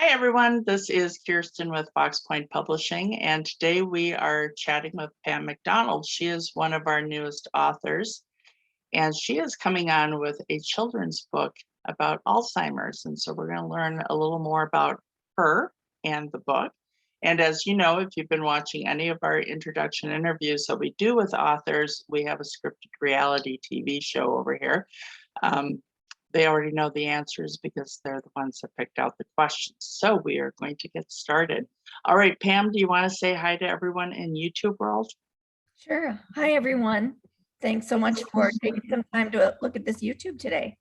Hi, everyone. This is Kirsten with Pointe Publishing, and today we are chatting with Pam McDonald. She is one of our newest authors, and she is coming on with a children's book about Alzheimer's. And so we're going to learn a little more about her and the book. And as you know, if you've been watching any of our introduction interviews that we do with authors, we have a scripted reality TV show over here. They already know the answers because they're the ones that picked out the questions. So we are going to get started. All right, Pam, do you want to say hi to everyone in YouTube world? Sure. Hi, everyone. Thanks so much for taking some time to look at this YouTube today.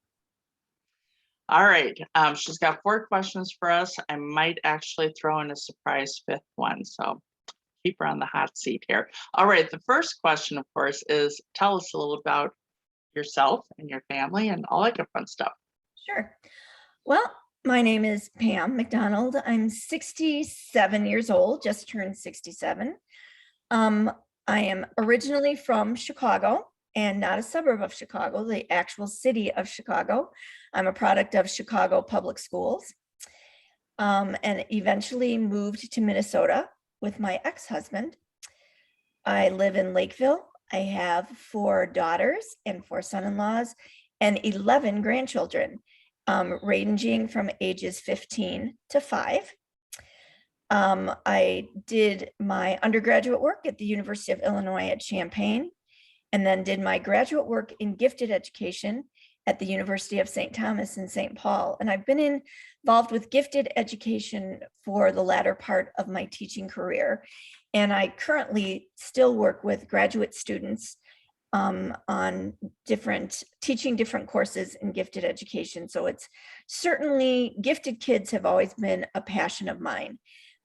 All right, she's got 4 questions for us. I might actually throw in a surprise 5th one, so keep her on the hot seat here. All right, the first question, of course, is tell us a little about yourself and your family and all that good fun stuff. Sure. Well, my name is Pam McDonald. I'm 67 years old, just turned 67. I am originally from Chicago and not a suburb of Chicago, the actual city of Chicago. I'm a product of Chicago Public Schools, and eventually moved to Minnesota with my ex-husband. I live in Lakeville. I have 4 daughters and 4 son-in-laws and 11 grandchildren, ranging from ages 15 to 5. I did my undergraduate work at the University of Illinois at Champaign, and then did my graduate work in gifted education at the University of St. Thomas in St. Paul. And I've been involved with gifted education for the latter part of my teaching career. And I currently still work with graduate students on teaching different courses in gifted education. So it's certainly, gifted kids have always been a passion of mine.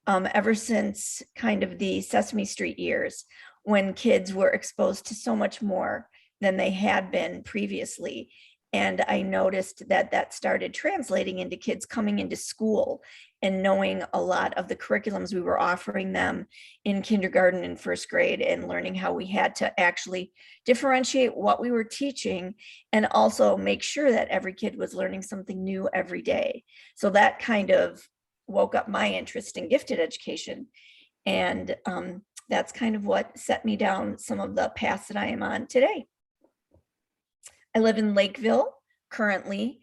Ever since kind of the Sesame Street years, when kids were exposed to so much more than they had been previously. And I noticed that that started translating into kids coming into school and knowing a lot of the curriculums we were offering them in kindergarten and first grade, and learning how we had to actually differentiate what we were teaching and also make sure that every kid was learning something new every day. So that kind of woke up my interest in gifted education. And that's kind of what set me down some of the paths that I am on today. I live in Lakeville currently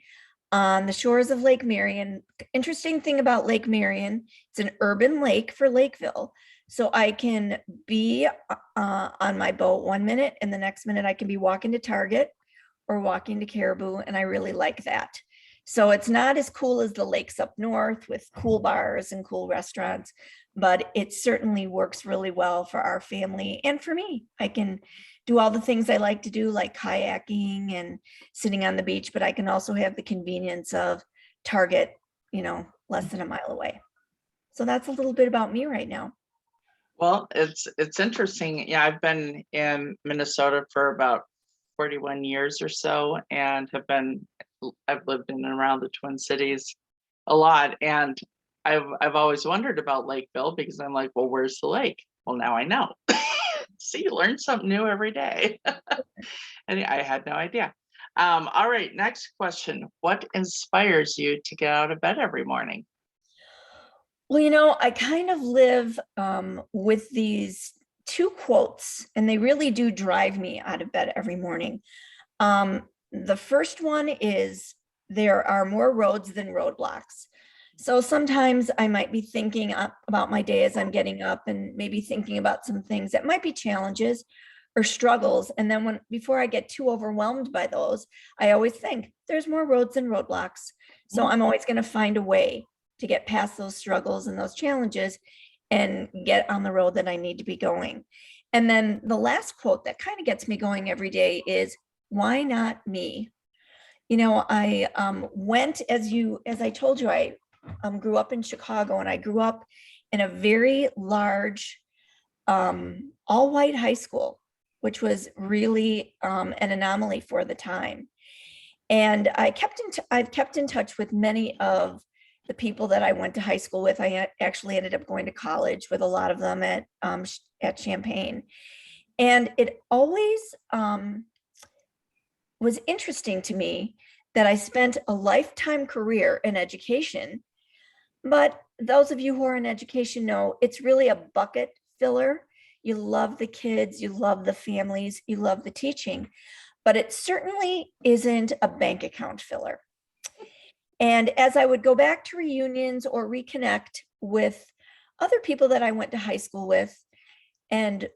on the shores of Lake Marion. Interesting thing about Lake Marion, it's an urban lake for Lakeville. So I can be on my boat 1 minute and the next minute I can be walking to Target or walking to Caribou, and I really like that. So it's not as cool as the lakes up north with cool bars and cool restaurants, but it certainly works really well for our family and for me. I can do all the things I like to do, like kayaking and sitting on the beach, but I can also have the convenience of Target, less than a mile away. So that's a little bit about me right now. Well, it's interesting. Yeah, I've been in Minnesota for about 41 years or so, and I've lived in and around the Twin Cities a lot. And I've always wondered about Lakeville because I'm like, well, where's the lake? Well, now I know. See, you learn something new every day. And I had no idea. All right, next question. What inspires you to get out of bed every morning? Well, I kind of live with these 2 quotes, and they really do drive me out of bed every morning. The first one is, there are more roads than roadblocks. So sometimes I might be thinking about my day as I'm getting up, and maybe thinking about some things that might be challenges or struggles. And then before I get too overwhelmed by those, I always think there's more roads than roadblocks. So I'm always going to find a way to get past those struggles and those challenges and get on the road that I need to be going. And then the last quote that kind of gets me going every day is, why not me? I went, as I told you, I grew up in Chicago, and I grew up in a very large all-white high school, which was really an anomaly for the time. And I've kept in touch with many of the people that I went to high school with. I actually ended up going to college with a lot of them at Champaign. And it always was interesting to me that I spent a lifetime career in education, But those of you who are in education know it's really a bucket filler. You love the kids, you love the families, you love the teaching, but it certainly isn't a bank account filler. And as I would go back to reunions or reconnect with other people that I went to high school with, and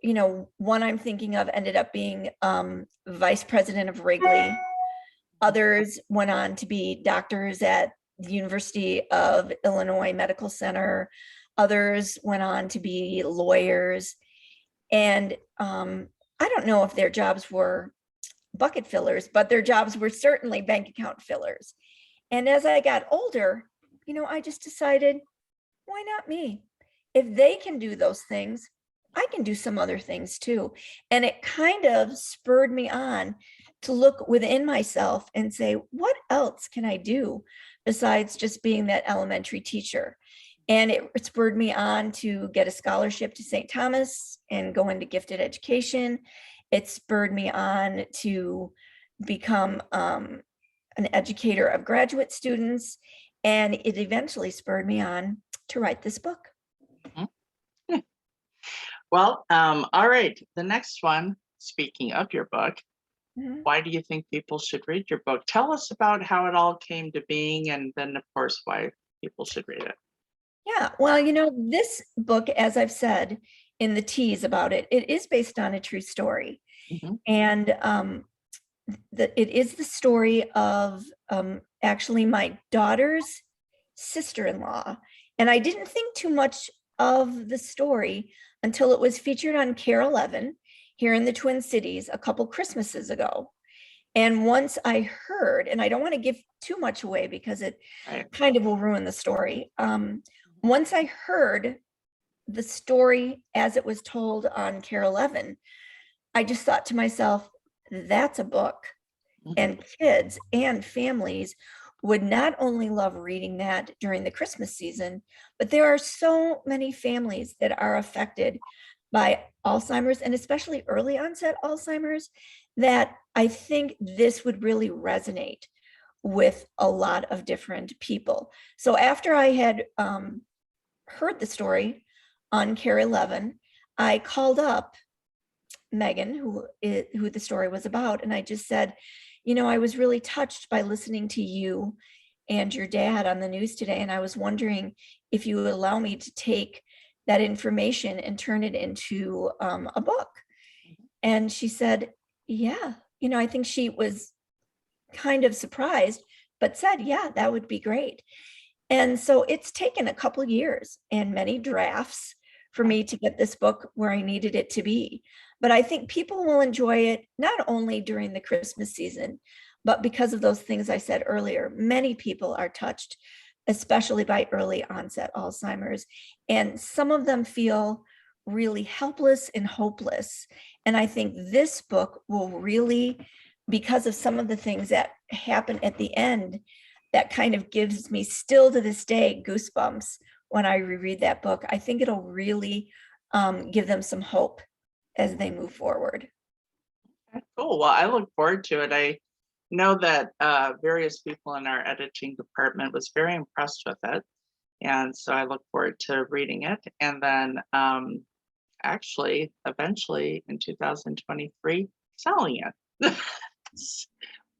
one I'm thinking of ended up being vice president of Wrigley. Others went on to be doctors at the University of Illinois Medical Center. Others went on to be lawyers. And I don't know if their jobs were bucket fillers, but their jobs were certainly bank account fillers. And as I got older, I just decided, why not me? If they can do those things, I can do some other things too. And it kind of spurred me on to look within myself and say, what else can I do besides just being that elementary teacher? And it spurred me on to get a scholarship to St. Thomas and go into gifted education. It spurred me on to become an educator of graduate students. And it eventually spurred me on to write this book. Well, all right. The next one, speaking of your book, why do you think people should read your book? Tell us about how it all came to being, and then, of course, why people should read it. Yeah, well, this book, as I've said in the tease about it, it is based on a true story. And it is the story of actually my daughter's sister-in-law. And I didn't think too much of the story until it was featured on KARE 11 here in the Twin Cities a couple Christmases ago. And once I heard, and I don't want to give too much away because it kind of will ruin the story. Once I heard the story as it was told on KARE 11, I just thought to myself, that's a book. And kids and families would not only love reading that during the Christmas season, but there are so many families that are affected by Alzheimer's, and especially early onset Alzheimer's, that I think this would really resonate with a lot of different people. So after I had heard the story on KARE 11, I called up Megan, who the story was about, and I just said, I was really touched by listening to you and your dad on the news today, and I was wondering if you would allow me to take that information and turn it into a book. And she said, yeah, I think she was kind of surprised, but said, yeah, that would be great. And so it's taken a couple years and many drafts for me to get this book where I needed it to be. But I think people will enjoy it not only during the Christmas season, but because of those things I said earlier. Many people are touched, especially by early onset Alzheimer's, and some of them feel really helpless and hopeless. And I think this book will really, because of some of the things that happen at the end, that kind of gives me still to this day goosebumps when I reread that book. I think it'll really give them some hope as they move forward. Cool. Well, I look forward to it. I know that various people in our editing department was very impressed with it. And so I look forward to reading it. And then actually, eventually in 2023, selling it.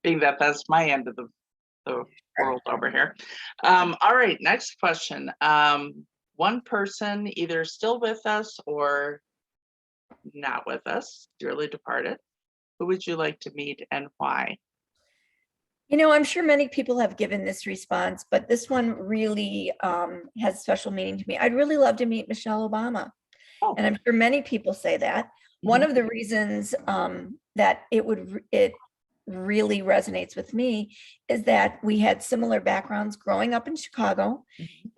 Being that that's my end of the world over here. All right, next question. One person either still with us or not with us, dearly departed. Who would you like to meet and why? I'm sure many people have given this response, but this one really has special meaning to me. I'd really love to meet Michelle Obama. Oh. And I'm sure many people say that. One of the reasons that it really resonates with me is that we had similar backgrounds growing up in Chicago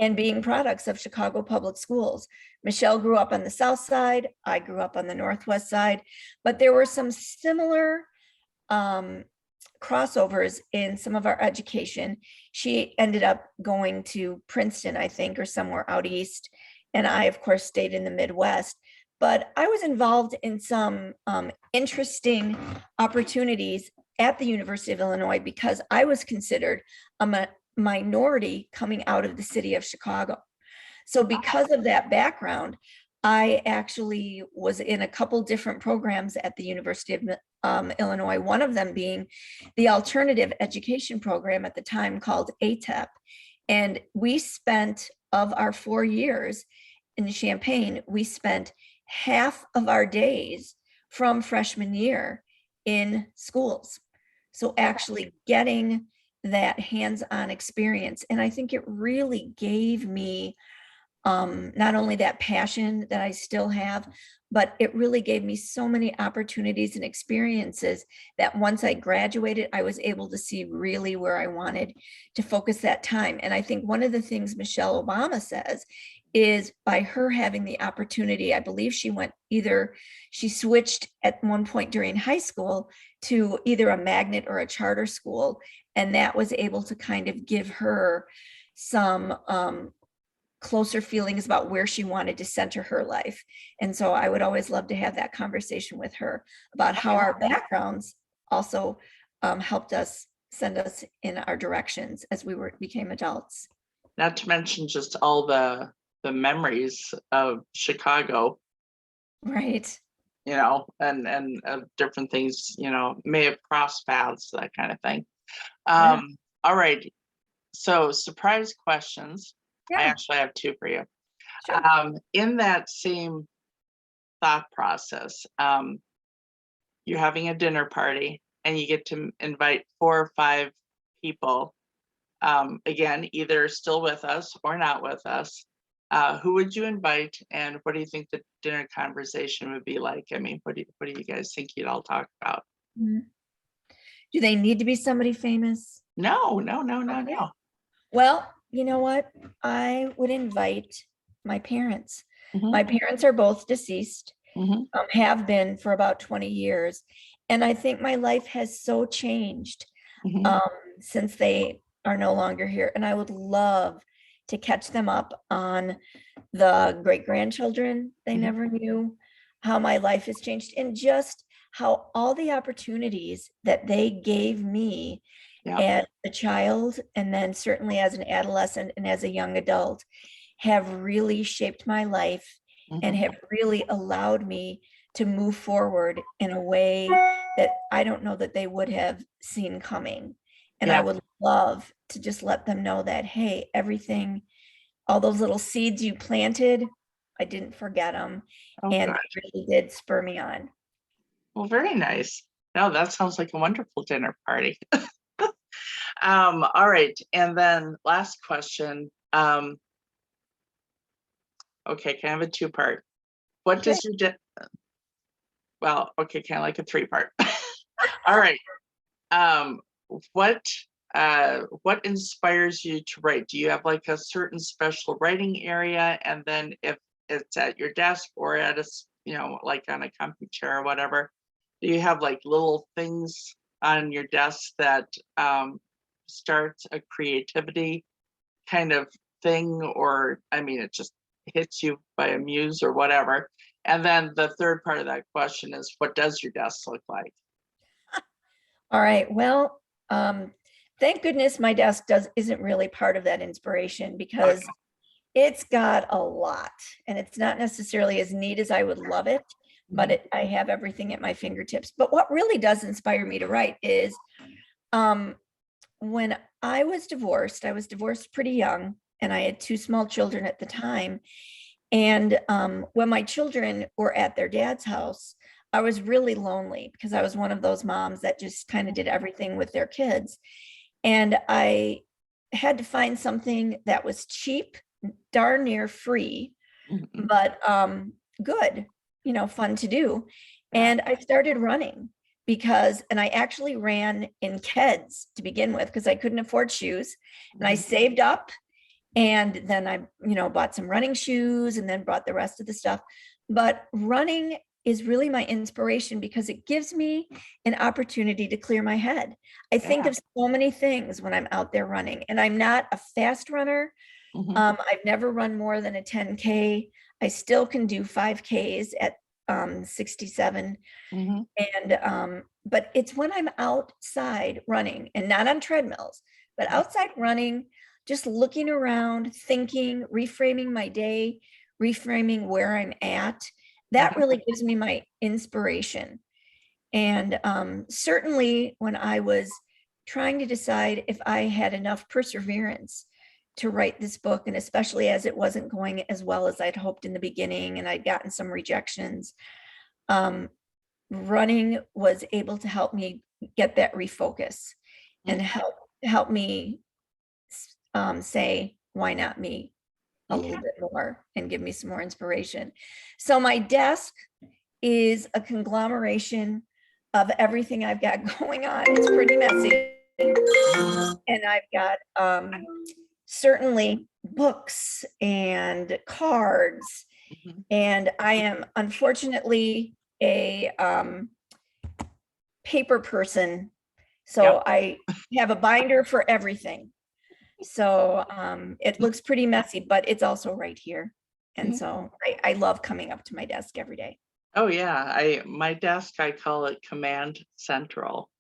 and being products of Chicago public schools. Michelle grew up on the South Side. I grew up on the Northwest side, but there were some similar crossovers in some of our education. She ended up going to Princeton, I think, or somewhere out east. And I, of course, stayed in the Midwest. But I was involved in some interesting opportunities at the University of Illinois because I was considered a minority coming out of the city of Chicago. So because of that background, I actually was in a couple different programs at the University of Illinois, one of them being the alternative education program at the time called ATEP. And we spent, of our 4 years in Champaign, we spent half of our days from freshman year in schools. So actually getting that hands-on experience. And I think it really gave me not only that passion that I still have, but it really gave me so many opportunities and experiences that once I graduated, I was able to see really where I wanted to focus that time. And I think one of the things Michelle Obama says is by her having the opportunity, I believe she switched at one point during high school to either a magnet or a charter school. And that was able to kind of give her some closer feelings about where she wanted to center her life. And so I would always love to have that conversation with her about how our backgrounds also helped us send us in our directions as we became adults. Not to mention just all the memories of Chicago, right? And different things, may have crossed paths, that kind of thing. Yeah. All right. So surprise questions. I Yeah, actually have 2 for you. sure. In that same thought process, you're having a dinner party and you get to invite 4 or 5 people. Again, either still with us or not with us. Who would you invite, and what do you think the dinner conversation would be like? I mean, what do you guys think you'd all talk about? Mhm. Do they need to be somebody famous? No. Okay. Well, you know what? I would invite my parents. Mhm, My parents are both deceased, mhm, have been for about 20 years. And I think my life has so changed mhm. um, since they are no longer here. And I would love to catch them up on the great-grandchildren they Mhm. never knew, how my life has changed, and just how all the opportunities that they gave me Yep. as a child, and then certainly as an adolescent and as a young adult, have really shaped my life and Mhm. have really allowed me to move forward in a way that I don't know that they would have seen coming. And I Yeah. would love to just let them know that, hey, everything, all those little seeds you planted, I didn't forget them. Oh, And good. they really did spur me on. Well, very nice. No, that sounds like a wonderful dinner party. All right. And then last question. Okay, kind of a 2-part. What Okay. does your well, okay, kind of like a 3-part. All right. Um, what what inspires you to write? Do you have like a certain special writing area? And then if it's at your desk or at like on a comfy chair or whatever, do you have like little things on your desk that starts a creativity kind of thing? Or I mean, it just hits you by a muse or whatever. And then the third part of that question is, what does your desk look like? All right. Well, thank goodness my desk isn't really part of that inspiration because Okay. it's got a lot and it's not necessarily as neat as I would love it, but Mhm. I have everything at my fingertips. But what really does inspire me to write is um, when I was divorced pretty young and I had 2 small children at the time. And when my children were at their dad's house, I was really lonely because I was one of those moms that just kind of did everything with their kids. And I had to find something that was cheap, darn near free, Mhm. but good, fun to do. Yeah. And I started running and I actually ran in Keds to begin with because I couldn't afford shoes. And I Mhm. saved up and then I, bought some running shoes and then brought the rest of the stuff. But running is really my inspiration because it gives me an opportunity to clear my head. I think Yeah. of so many things when I'm out there running, and I'm not a fast runner. Mhm. I've never run more than a 10K. I still can do 5Ks at 67. Mhm. And but it's when I'm outside running and not on treadmills, But outside running, just looking around, thinking, reframing my day, reframing where I'm at, that really gives me my inspiration. And certainly when I was trying to decide if I had enough perseverance to write this book, and especially as it wasn't going as well as I'd hoped in the beginning, and I'd gotten some rejections, running was able to help me get that refocus and help me say, why not me, a little bit more, and give me some more inspiration. So my desk is a conglomeration of everything I've got going on. It's pretty messy. And I've got certainly books and cards. And I am unfortunately a paper person. So I have a binder for everything. So it looks pretty messy, but it's also right here. And so I love coming up to my desk every day. Oh yeah, my desk, I call it Command Central.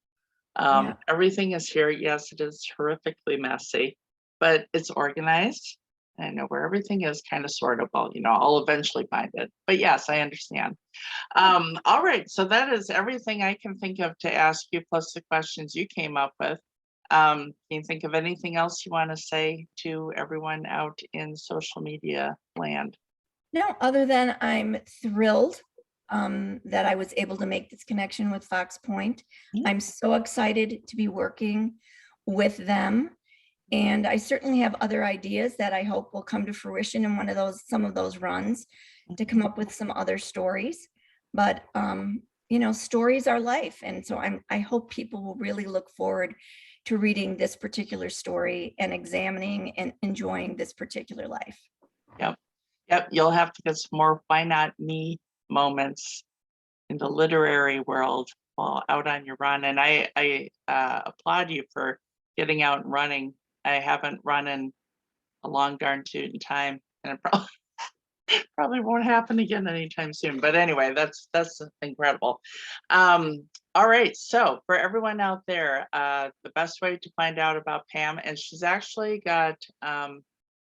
Everything is here. Yes, it is horrifically messy, but it's organized. I know where everything is, kind of sort of. Well, I'll eventually find it. But yes, I understand. All right, so that is everything I can think of to ask you, plus the questions you came up with. Can you think of anything else you want to say to everyone out in social media land? No, other than I'm thrilled that I was able to make this connection with Fox Pointe. I'm so excited to be working with them. And I certainly have other ideas that I hope will come to fruition in some of those runs, to come up with some other stories. But stories are life. And so I hope people will really look forward to reading this particular story and examining and enjoying this particular life. Yep. You'll have to get some more why not me moments in the literary world while out on your run. And I applaud you for getting out and running. I haven't run in a long darn tootin' time, and it probably won't happen again anytime soon. But anyway, that's incredible. All right, so for everyone out there, the best way to find out about Pam, and she's actually got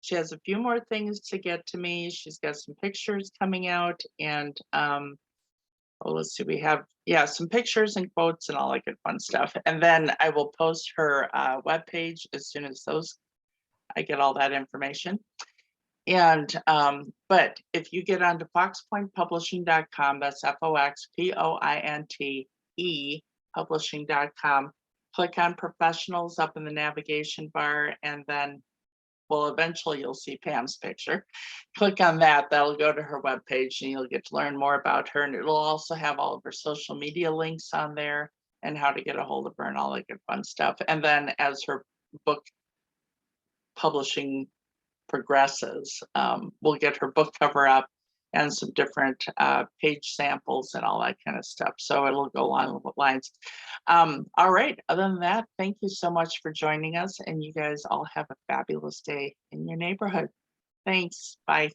she has a few more things to get to me. She's got some pictures coming out, and let's see, we have some pictures and quotes and all that good fun stuff. And then I will post her webpage as soon as I get all that information. And but if you get onto foxpointepublishing.com, that's FOXPOINTE publishing.com, click on professionals up in the navigation bar, and then eventually you'll see Pam's picture. Click on that. That'll go to her webpage, and you'll get to learn more about her. And it'll also have all of her social media links on there and how to get a hold of her and all that good fun stuff. And then as her book publishing progresses, we'll get her book cover up and some different page samples and all that kind of stuff. So it'll go along with lines. All right. Other than that, thank you so much for joining us, and you guys all have a fabulous day in your neighborhood. Thanks. Bye.